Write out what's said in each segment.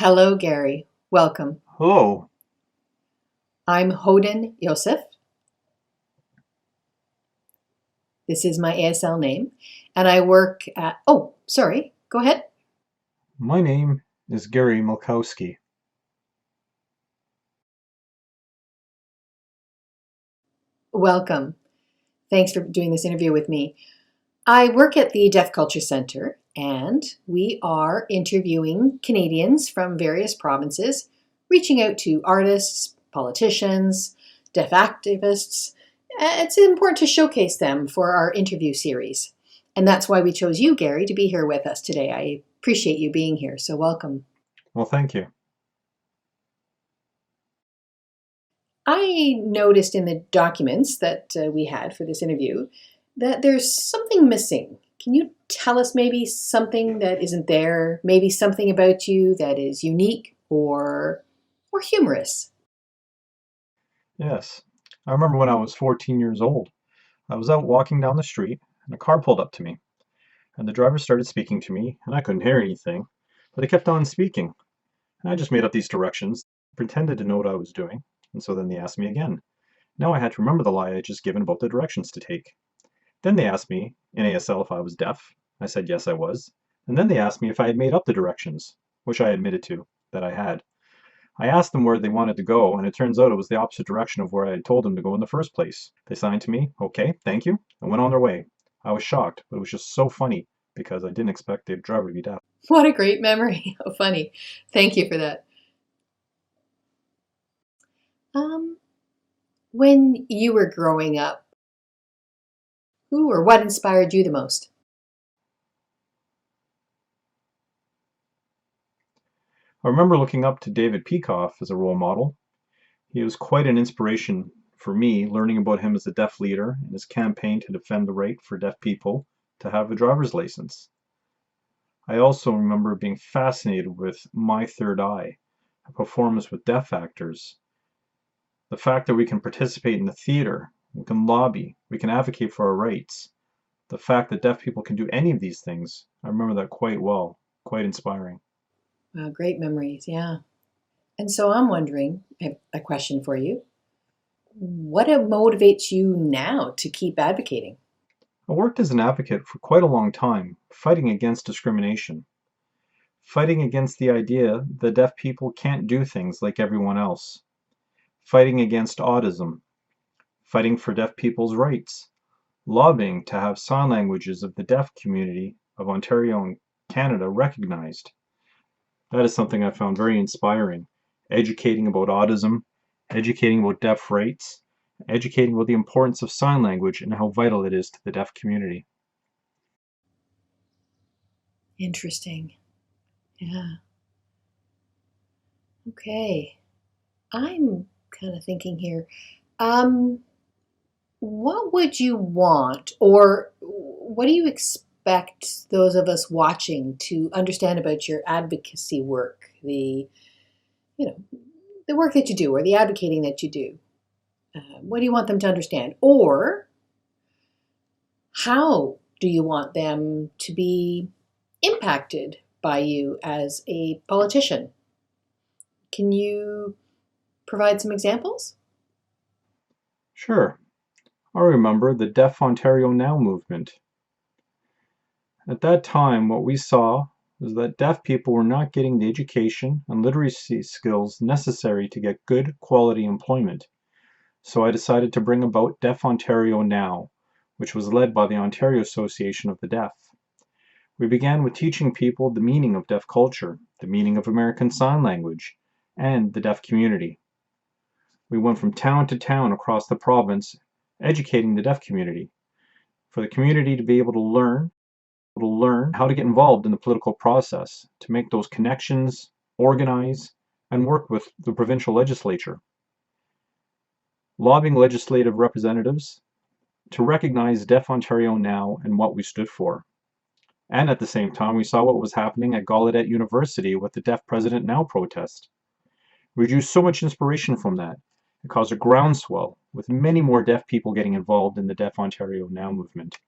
Hello, Gary. Welcome. Hello. I'm Hoden Yosef. This is my ASL name. And I work at, oh, sorry, go ahead. My name is Gary Milkowski. Welcome. Thanks for doing this interview with me. I work at the Deaf Culture Center, and we are interviewing Canadians from various provinces, reaching out to artists, politicians, deaf activists. It's important to showcase them for our interview series. And that's why we chose you, Gary, to be here with us today. I appreciate you being here, so welcome. Well, thank you. I noticed in the documents that we had for this interview that there's something missing. Can you tell us maybe something that isn't there? Maybe something about you that is unique or humorous? Yes. I remember when I was 14 years old. I was out walking down the street and a car pulled up to me. And the driver started speaking to me, and I couldn't hear anything, but he kept on speaking. And I just made up these directions, pretended to know what I was doing, and so then they asked me again. Now I had to remember the lie I had just given about the directions to take. Then they asked me in ASL if I was deaf. I said yes, I was. And then they asked me if I had made up the directions, which I admitted to that I had. I asked them where they wanted to go, and it turns out it was the opposite direction of where I had told them to go in the first place. They signed to me, okay, thank you, and went on their way. I was shocked, but it was just so funny because I didn't expect the driver to be deaf. What a great memory. How funny. Thank you for that. Um, when you were growing up, who or what inspired you the most? I remember looking up to David Peikoff as a role model. He was quite an inspiration for me, learning about him as a deaf leader and his campaign to defend the right for deaf people to have a driver's license. I also remember being fascinated with My Third Eye, a performance with deaf actors. The fact that we can participate in the theater, we can lobby, we can advocate for our rights. The fact that deaf people can do any of these things, I remember that quite well, quite inspiring. Wow, great memories. Yeah. And so I'm wondering, I have a question for you. What motivates you now to keep advocating? I worked as an advocate for quite a long time, fighting against discrimination, fighting against the idea that deaf people can't do things like everyone else, fighting against autism, fighting for deaf people's rights, lobbying to have sign languages of the deaf community of Ontario and Canada recognized. That is something I found very inspiring. Educating about autism, educating about deaf rights, educating about the importance of sign language and how vital it is to the deaf community. Interesting. Yeah. Okay. I'm kind of thinking here. Um, what would you want, or what do you expect those of us watching to understand about your advocacy work, you know, the work that you do, or the advocating that you do? What do you want them to understand, or how do you want them to be impacted by you as a politician? Can you provide some examples? Sure, I remember the Deaf Ontario Now movement. At that time, what we saw was that deaf people were not getting the education and literacy skills necessary to get good quality employment. So I decided to bring about Deaf Ontario Now, which was led by the Ontario Association of the Deaf. We began with teaching people the meaning of deaf culture, the meaning of American Sign Language, and the deaf community. We went from town to town across the province, educating the deaf community, for the community to be able to learn how to get involved in the political process, to make those connections, organize, and work with the provincial legislature. Lobbying legislative representatives to recognize Deaf Ontario Now and what we stood for. And at the same time, we saw what was happening at Gallaudet University with the Deaf President Now protest. We drew so much inspiration from that. It caused a groundswell, with many more deaf people getting involved in the Deaf Ontario Now movement.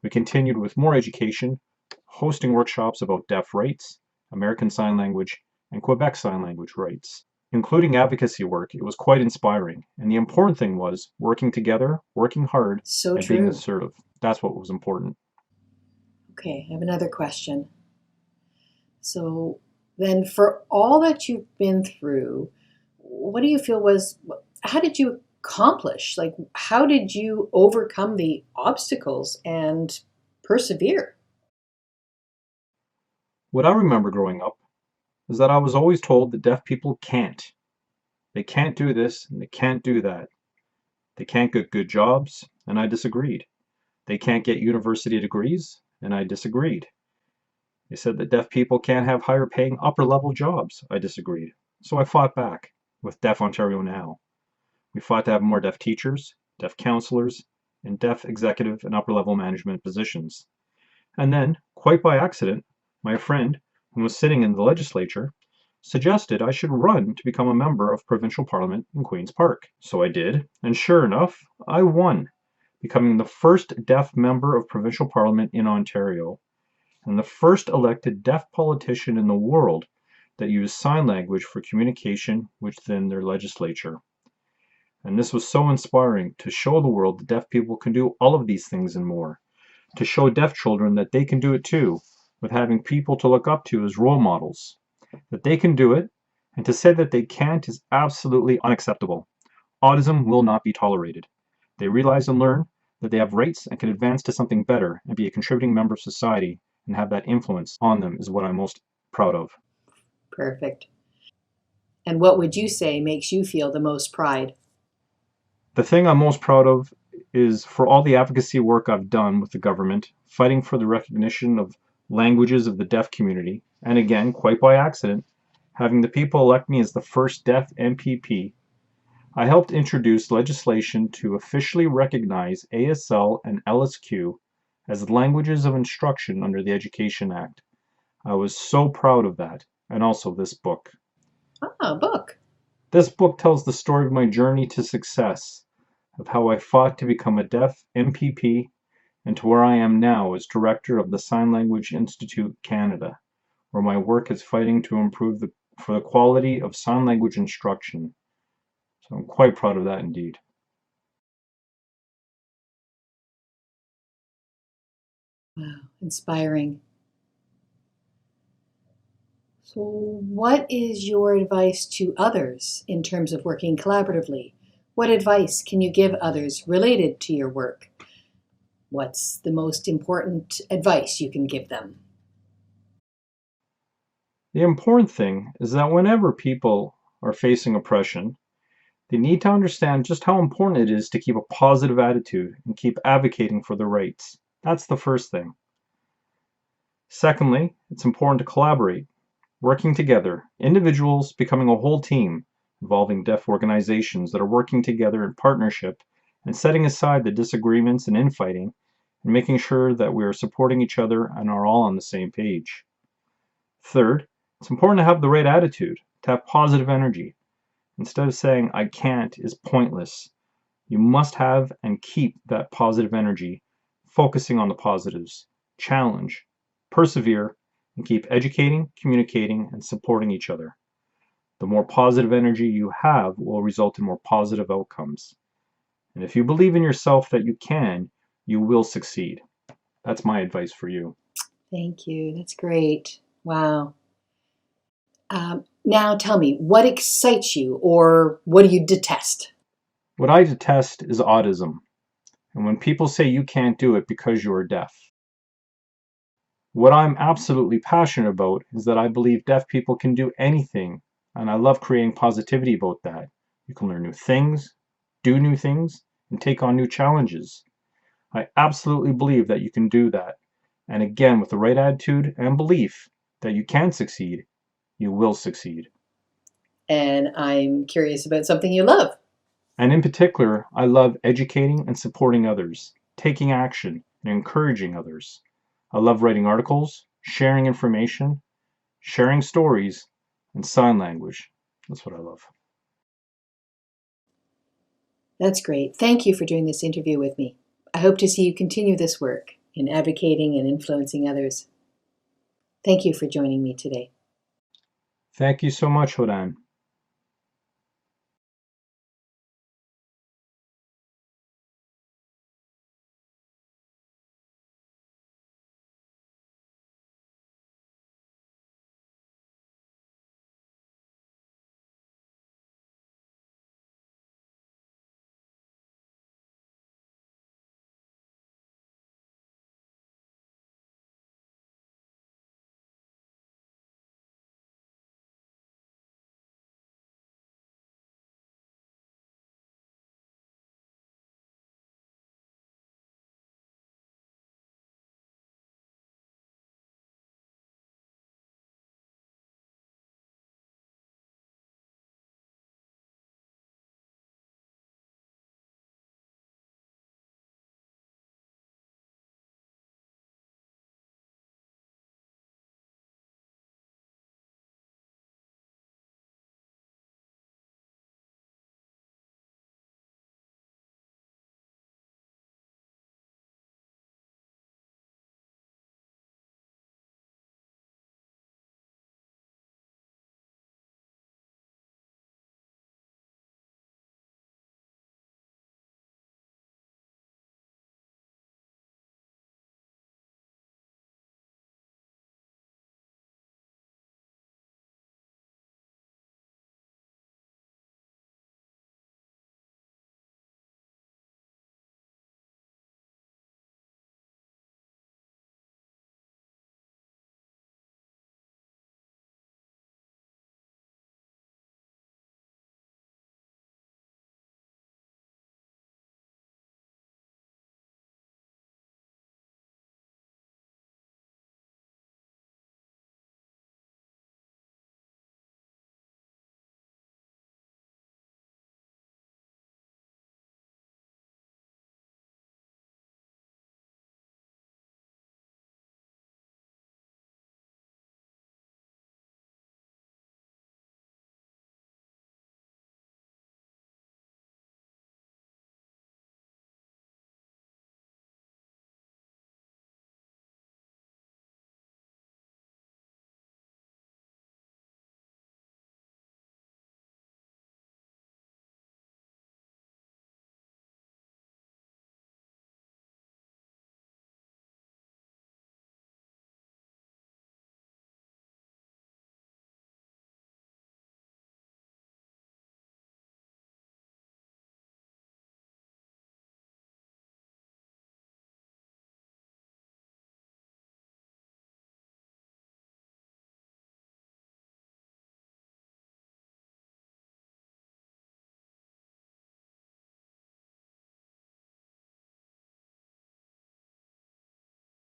We continued with more education, hosting workshops about deaf rights, American Sign Language, and Quebec Sign Language rights. Including advocacy work, it was quite inspiring, and the important thing was working together, working hard, So and being true. assertive. That's what was important. Okay, I have another question. So then, for all that you've been through, what do you feel was, how did you accomplish? Like, how did you overcome the obstacles and persevere? What I remember growing up is that I was always told that deaf people can't. They can't do this and they can't do that. They can't get good jobs, and I disagreed. They can't get university degrees, and I disagreed. They said that deaf people can't have higher paying upper level jobs. I disagreed. So I fought back with Deaf Ontario Now. We fought to have more deaf teachers, deaf counselors, and deaf executive and upper level management positions. And then, quite by accident, my friend, who was sitting in the legislature, suggested I should run to become a member of provincial parliament in Queen's Park. So I did, and sure enough, I won, becoming the first deaf member of provincial parliament in Ontario, and the first elected deaf politician in the world that used sign language for communication within their legislature. And this was so inspiring to show the world that deaf people can do all of these things and more, to show deaf children that they can do it too, with having people to look up to as role models, that they can do it, and to say that they can't is absolutely unacceptable. Autism will not be tolerated. They realize and learn that they have rights and can advance to something better and be a contributing member of society and have that influence on them is what I'm most proud of. Perfect. And what would you say makes you feel the most pride? The thing I'm most proud of is for all the advocacy work I've done with the government, fighting for the recognition of languages of the deaf community, and again, quite by accident, having the people elect me as the first deaf MPP. I helped introduce legislation to officially recognize ASL and LSQ as languages of instruction under the Education Act. I was so proud of that, and also this book. Ah, a book. This book tells the story of my journey to success, of how I fought to become a deaf MPP, and to where I am now as director of the Sign Language Institute Canada, where my work is fighting to improve for the quality of sign language instruction. So I'm quite proud of that indeed. Wow, inspiring. So, what is your advice to others in terms of working collaboratively? What advice can you give others related to your work? What's the most important advice you can give them? The important thing is that whenever people are facing oppression, they need to understand just how important it is to keep a positive attitude and keep advocating for their rights. That's the first thing. Secondly, it's important to collaborate, working together, individuals becoming a whole team, involving deaf organizations that are working together in partnership and setting aside the disagreements and infighting and making sure that we are supporting each other and are all on the same page. Third, it's important to have the right attitude, to have positive energy. Instead of saying I can't is pointless, you must have and keep that positive energy, focusing on the positives, challenge, persevere, and keep educating, communicating, and supporting each other. The more positive energy you have will result in more positive outcomes. And if you believe in yourself that you can, you will succeed. That's my advice for you. Thank you. That's great. Wow. Now tell me, what excites you or what do you detest? What I detest is autism, and when people say you can't do it because you are deaf. What I'm absolutely passionate about is that I believe deaf people can do anything, and I love creating positivity about that. You can learn new things, do new things, and take on new challenges. I absolutely believe that you can do that. And again, with the right attitude and belief that you can succeed, you will succeed. And I'm curious about something you love. And in particular, I love educating and supporting others, taking action, and encouraging others. I love writing articles, sharing information, sharing stories, and sign language. That's what I love. That's great. Thank you for doing this interview with me. I hope to see you continue this work in advocating and influencing others. Thank you for joining me today. Thank you so much, Hodan.